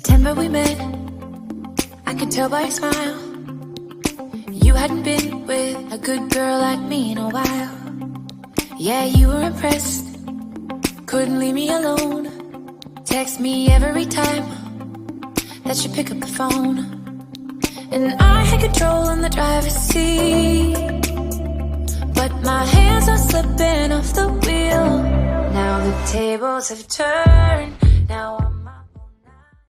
September we met, I could tell by your smile. You hadn't been with a good girl like me in a while. Yeah, you were impressed, couldn't leave me alone. Text me every time that you pick up the phone. And I had control in the driver's seat, but my hands are slipping off the wheel. Now the tables have turned, now I'm